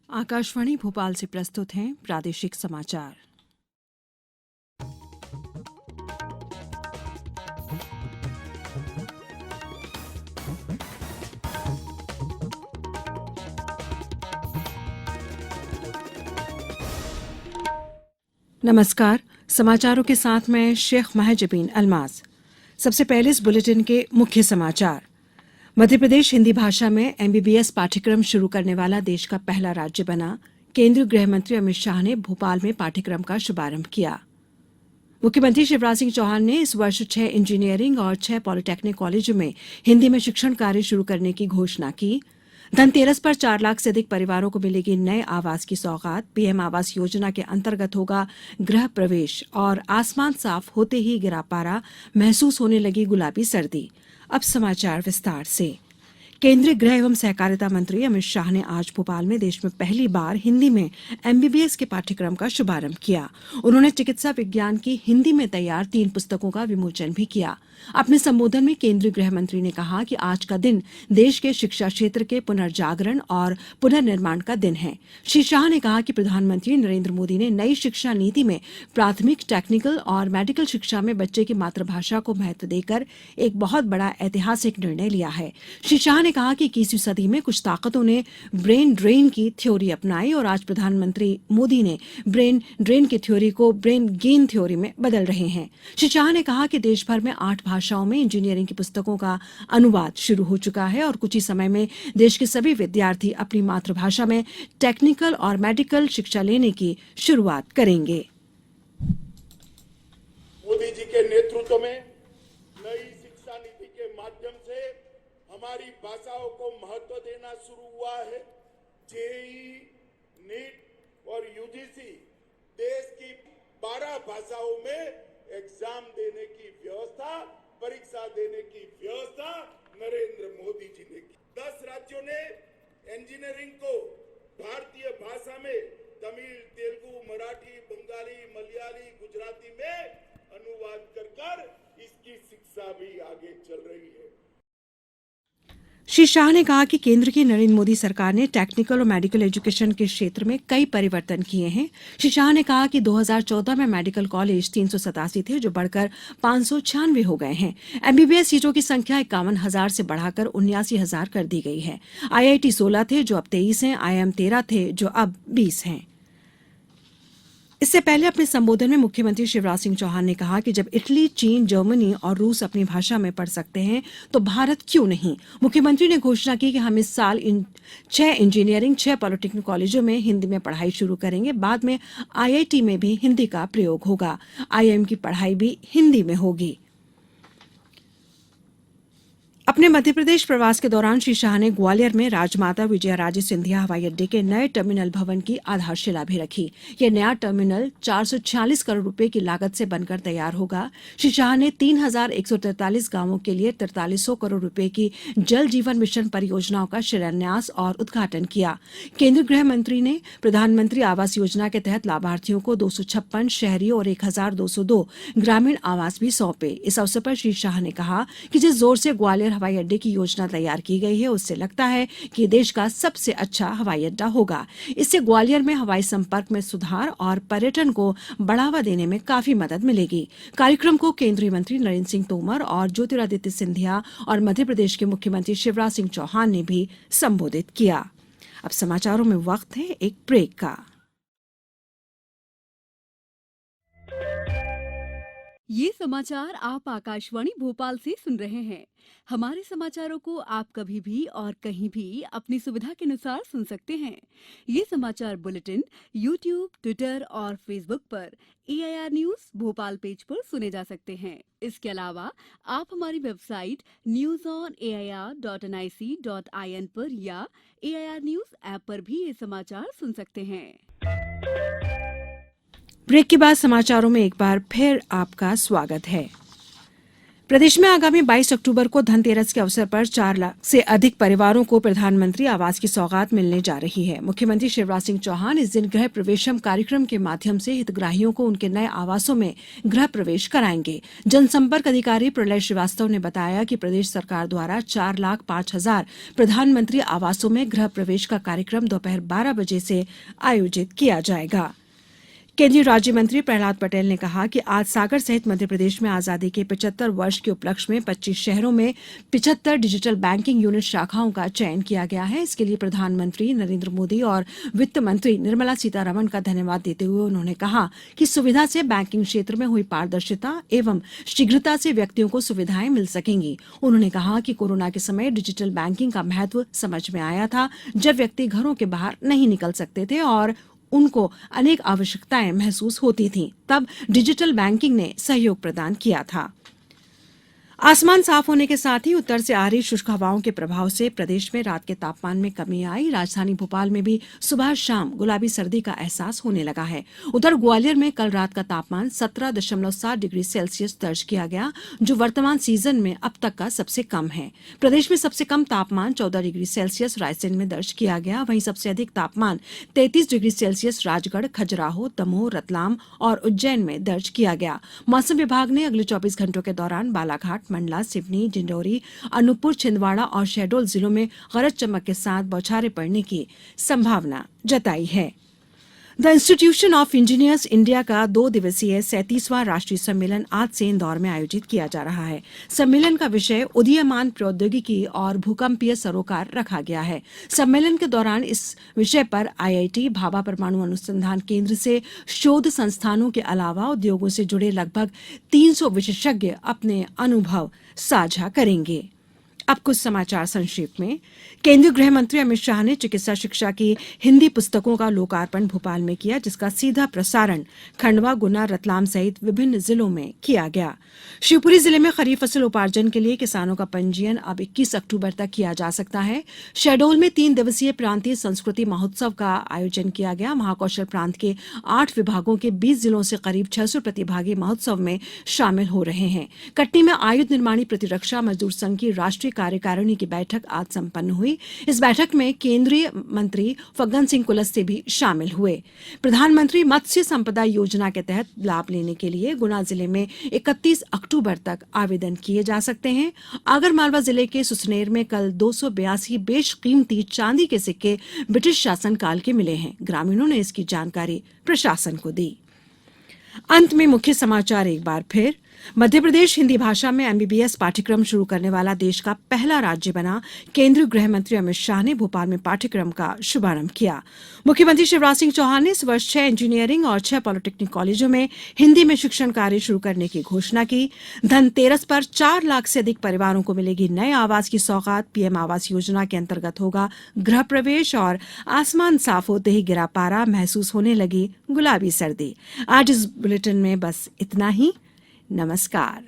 आकाशवाणी भोपाल से प्रस्तुत हैं प्रादेशिक समाचार। नमस्कार, समाचारों के साथ मैं शेख महजबीन अल्माज। सबसे पहले इस बुलेटिन के मुख्य समाचार। मध्य प्रदेश हिंदी भाषा में एमबीबीएस पाठ्यक्रम शुरू करने वाला देश का पहला राज्य बना। केंद्रीय गृह मंत्री अमित शाह ने भोपाल में पाठ्यक्रम का शुभारंभ किया। मुख्यमंत्री शिवराज सिंह चौहान ने इस वर्ष 6 इंजीनियरिंग और 6 पॉलिटेक्निक कॉलेजों में हिंदी में शिक्षण कार्य शुरू करने की घोषणा की। धनतेरस पर 4 लाख से अधिक परिवारों को मिलेगी नए आवास की सौगात। पीएम आवास योजना के अंतर्गत होगा गृह प्रवेश। और आसमान साफ होते ही गिरा पारा, महसूस होने लगी गुलाबी सर्दी। अब समाचार विस्तार से। केंद्रीय गृह एवं सहकारिता मंत्री अमित शाह ने आज भोपाल में देश में पहली बार हिंदी में एमबीबीएस के पाठ्यक्रम का शुभारंभ किया। उन्होंने चिकित्सा विज्ञान की हिंदी में तैयार 3 पुस्तकों का विमोचन भी किया। अपने संबोधन में केंद्रीय गृह मंत्री ने कहा कि आज का दिन देश के शिक्षा क्षेत्र के पुनर्जागरण और पुनर्निर्माण का दिन है। श्री शाह ने कहा कि प्रधानमंत्री नरेंद्र मोदी ने नई शिक्षा नीति में प्राथमिक, टेक्निकल और मेडिकल शिक्षा में बच्चे की मातृभाषा को महत्व देकर एक बहुत बड़ा ऐतिहासिक निर्णय लिया है। श्री शाह ने कहा कि 21वीं सदी में कुछ ताकतों ने ब्रेन ड्रेन की थ्योरी अपनाई और आज प्रधानमंत्री मोदी ने ब्रेन ड्रेन की थ्योरी को ब्रेन गेन थ्योरी में बदल रहे हैं। श्री शाह ने कहा कि देश भर में 8 भाषाओं में इंजीनियरिंग की पुस्तकों का अनुवाद शुरू हो चुका है और कुछ ही समय में देश के सभी विद्यार्थी अपनी मातृभाषा में टेक्निकल और मेडिकल शिक्षा लेने की शुरुआत करेंगे। मोदी जी के नेतृत्व में नई शिक्षा नीति के माध्यम से हमारी भाषाओं को महत्व देना शुरू हुआ है। जेईई, नीट और यूजीसी देश की 12 भाषाओं में एग्जाम देने की व्यवस्था, परीक्षा देने की व्यवस्था नरेंद्र मोदी जी ने की। 10 राज्यों ने इंजीनियरिंग को भारतीय भाषा में तमिल, तेलुगु, मराठी, बंगाली, मलयाली, गुजराती में अनुवाद कर इसकी शिक्षा भी आगे चल रही है। श्री शाह ने कहा कि केंद्र की नरेंद्र मोदी सरकार ने टेक्निकल और मेडिकल एजुकेशन के क्षेत्र में कई परिवर्तन किए हैं। श्री शाह ने कहा कि 2014 में मेडिकल कॉलेज 387 थे, जो बढ़कर 596 हो गए हैं। एमबीबीएस सीटों की संख्या 51,000 से बढ़ाकर 79,000 कर दी गई है। आईआईटी 16 थे, जो अब 23 हैं। आईआईएम 13 थे, जो अब 20 हैं। इससे पहले अपने संबोधन में मुख्यमंत्री शिवराज सिंह चौहान ने कहा कि जब इटली, चीन, जर्मनी और रूस अपनी भाषा में पढ़ सकते हैं तो भारत क्यों नहीं। मुख्यमंत्री ने घोषणा की कि हम इस साल 6 इंजीनियरिंग, 6 पॉलिटेक्निक कॉलेजों में हिंदी में पढ़ाई शुरू करेंगे। बाद में आईआईटी में भी हिंदी का प्रयोग होगा। आईआईएम की पढ़ाई भी हिंदी में होगी। अपने मध्य प्रदेश प्रवास के दौरान श्री शाह ने ग्वालियर में राजमाता विजयाराजे सिंधिया हवाई अड्डे के नए टर्मिनल भवन की आधारशिला भी रखी। यह नया टर्मिनल 446 करोड़ रुपए की लागत से बनकर तैयार होगा। श्री शाह ने 3,143 गांवों के लिए 4300 करोड़ रुपए की जल जीवन मिशन परियोजनाओं का शिलान्यास और उद्घाटन किया। केंद्रीय गृह मंत्री ने प्रधानमंत्री आवास योजना के तहत लाभार्थियों को 256 शहरी और 1,202 ग्रामीण आवास भी सौंपे। इस अवसर पर श्री शाह ने कहा कि जिस जोर से ग्वालियर हवाई अड्डे की योजना तैयार की गई है, उससे लगता है कि देश का सबसे अच्छा हवाई अड्डा होगा। इससे ग्वालियर में हवाई संपर्क में सुधार और पर्यटन को बढ़ावा देने में काफी मदद मिलेगी। कार्यक्रम को केंद्रीय मंत्री नरेंद्र सिंह तोमर और ज्योतिरादित्य सिंधिया और मध्य प्रदेश के मुख्यमंत्री शिवराज सिंह चौहान ने भी संबोधित किया। अब समाचारों में वक्त है एक ब्रेक का। ये समाचार आप आकाशवाणी भोपाल से सुन रहे हैं। हमारे समाचारों को आप कभी भी और कहीं भी अपनी सुविधा के अनुसार सुन सकते हैं। ये समाचार बुलेटिन YouTube, ट्विटर और फेसबुक पर AIR न्यूज भोपाल पेज पर सुने जा सकते हैं। इसके अलावा आप हमारी वेबसाइट newsonair.nic.in पर या AIR न्यूज ऐप पर भी ये समाचार सुन सकते हैं। ब्रेक के बाद समाचारों में एक बार फिर आपका स्वागत है। प्रदेश में आगामी 22 अक्टूबर को धनतेरस के अवसर पर 4 लाख से अधिक परिवारों को प्रधानमंत्री आवास की सौगात मिलने जा रही है। मुख्यमंत्री शिवराज सिंह चौहान इस दिन गृह प्रवेशम कार्यक्रम के माध्यम से हितग्राहियों को उनके नए आवासों में गृह प्रवेश कराएंगे। जनसंपर्क अधिकारी प्रलय श्रीवास्तव ने बताया कि प्रदेश सरकार द्वारा 4,05,000 प्रधानमंत्री आवासों में गृह प्रवेश का कार्यक्रम दोपहर 12 बजे से आयोजित किया जाएगा। केंद्रीय राज्य मंत्री प्रहलाद पटेल ने कहा कि आज सागर सहित मध्य प्रदेश में आजादी के 75 वर्ष के उपलक्ष्य में 25 शहरों में 75 डिजिटल बैंकिंग यूनिट शाखाओं का चयन किया गया है। इसके लिए प्रधानमंत्री नरेंद्र मोदी और वित्त मंत्री निर्मला सीतारमण का धन्यवाद देते हुए उन्होंने कहा कि सुविधा से बैंकिंग क्षेत्र में हुई पारदर्शिता एवं शीघ्रता से व्यक्तियों को सुविधाएं मिल सकेंगी। उन्होंने कहा कि कोरोना के समय डिजिटल बैंकिंग का महत्व समझ में आया था, जब व्यक्ति घरों के बाहर नहीं निकल सकते थे और उनको अनेक आवश्यकताएं महसूस होती थीं, तब डिजिटल बैंकिंग ने सहयोग प्रदान किया था। आसमान साफ होने के साथ ही उत्तर से आ रही शुष्क हवाओं के प्रभाव से प्रदेश में रात के तापमान में कमी आई। राजधानी भोपाल में भी सुबह शाम गुलाबी सर्दी का एहसास होने लगा है। उधर ग्वालियर में कल रात का तापमान 17.7 डिग्री सेल्सियस दर्ज किया गया, जो वर्तमान सीजन में अब तक का सबसे कम है। प्रदेश में सबसे कम तापमान 14 डिग्री सेल्सियस रायसेन में दर्ज किया गया। वहीं सबसे अधिक तापमान 33 डिग्री सेल्सियस राजगढ़, खजुराहो, दमोह, रतलाम और उज्जैन में दर्ज किया गया। मौसम विभाग ने अगले 24 घंटों के दौरान बालाघाट, मंडला, सिवनी, डिंडोरी, अनूपपुर, छिंदवाड़ा और शहडोल जिलों में गरज चमक के साथ बौछारें पड़ने की संभावना जताई है। The institution of engineers India का 2 दिवसीय 37वां राष्ट्रीय सम्मेलन आज से इंदौर में आयोजित किया जा रहा है। सम्मेलन का विषय उदीयमान प्रौद्योगिकी और भूकंपीय सरोकार रखा गया है। सम्मेलन के दौरान इस विषय पर आईआईटी, भाभा परमाणु अनुसंधान केंद्र से शोध संस्थानों के अलावा उद्योगों से जुड़े लगभग 300 विशेषज्ञ अपने अनुभव साझा करेंगे। अब कुछ समाचार संक्षेप में। केंद्रीय गृह मंत्री अमित शाह ने चिकित्सा शिक्षा की हिंदी पुस्तकों का लोकार्पण भोपाल में किया, जिसका सीधा प्रसारण खंडवा, गुना, रतलाम सहित विभिन्न जिलों में किया गया। शिवपुरी जिले में खरीफ फसल उपार्जन के लिए किसानों का पंजीयन अब 21 अक्टूबर तक किया जा सकता है। शहडोल में 3 दिवसीय प्रांतीय संस्कृति महोत्सव का आयोजन किया गया। महाकौशल प्रांत के 8 विभागों के 20 जिलों से करीब 600 प्रतिभागी महोत्सव में शामिल हो रहे हैं। कटनी में आयुध निर्माणी प्रतिरक्षा मजदूर संघ की राष्ट्रीय कार्यकारिणी की बैठक आज संपन्न हुई। इस बैठक में केंद्रीय मंत्री फग्गन सिंह कुलस्ते भी शामिल हुए। प्रधानमंत्री मत्स्य संपदा योजना के तहत लाभ लेने के लिए गुना जिले में 31 अक्टूबर तक आवेदन किए जा सकते हैं। आगरमालवा जिले के सुसनेर में कल 282 बेशकीमती चांदी के सिक्के ब्रिटिश शासनकाल के मिले हैं। ग्रामीणों ने इसकी जानकारी प्रशासन को दी। अंत में मुख्य समाचार एक बार फिर। मध्य प्रदेश हिंदी भाषा में एमबीबीएस पाठ्यक्रम शुरू करने वाला देश का पहला राज्य बना। केंद्रीय गृह मंत्री अमित शाह ने भोपाल में पाठ्यक्रम का शुभारंभ किया। मुख्यमंत्री शिवराज सिंह चौहान ने इस वर्ष 6 इंजीनियरिंग और 6 पॉलिटेक्निक कॉलेजों में हिंदी में शिक्षण कार्य शुरू करने की घोषणा की। धनतेरस पर 4 लाख से अधिक परिवारों को मिलेगी नए आवास की सौगात। पीएम आवास योजना के अंतर्गत होगा गृह प्रवेश। और आसमान साफ होते ही गिरा पारा, महसूस होने लगी गुलाबी सर्दी। आज इस बुलेटिन में बस इतना ही। नमस्कार।